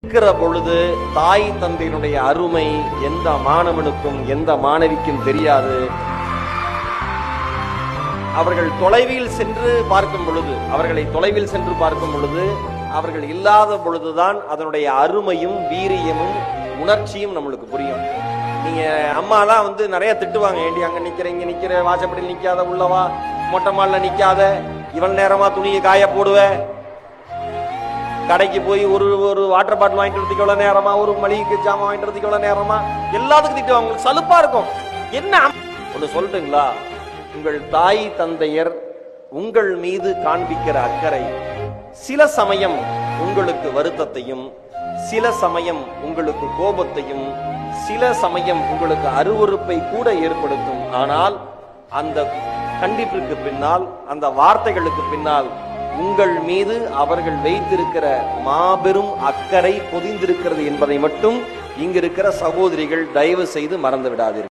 இருக்கிற பொழுது தாய் தந்தையினுடைய அருமை எந்த மாணவனுக்கும் எந்த மாணவிக்கும் தெரியாது. அவர்கள் தொலைவில் சென்று பார்க்கும் பொழுது அவர்கள் இல்லாத பொழுதுதான் அதனுடைய அருமையும் வீரியமும் உணர்ச்சியும் நம்மளுக்கு புரியும். நீங்க அம்மாலாம் நிறைய திட்டுவாங்க, ஏண்டி அங்க நிக்கிற இங்க நிக்கிற, வாசப்படியில் நிக்காத, உள்ளவா, மொட்டை மால்ல நிக்காத, இவன் நேரமா துணியை காய போடுவ, கடைக்கு போய் ஒரு வாட்டர் பாட்டில் வாங்கிட்டு வரதுக்கு எவ்வளவு நேரமா, ஒரு மளிகை ஜாமான் வாங்கிட்டு வரதுக்கு எவ்வளவு நேரமா, எல்லாத்துக்கும் திட்டுவாங்க. உங்களுக்கு சலுப்பா இருக்கும். என்ன ஒண்ணு சொல்லட்டுங்களா, உங்கள் தாய் தந்தையர் உங்கள் மீது காண்பிக்கிற அக்கறை சில சமயம் உங்களுக்கு வருத்தத்தையும், சில சமயம் உங்களுக்கு கோபத்தையும், சில சமயம் உங்களுக்கு அருவருப்பை கூட ஏற்படுத்தும். ஆனால் அந்த கண்டிப்பிற்கு பின்னால், அந்த வார்த்தைகளுக்கு பின்னால் உங்கள் மீது அவர்கள் வைத்திருக்கிற மாபெரும் அக்கறை பொதிந்திருக்கிறது என்பதை மட்டும் இங்கிருக்கிற சகோதரிகள் தயவு செய்து மறந்து விடாதீர்கள்.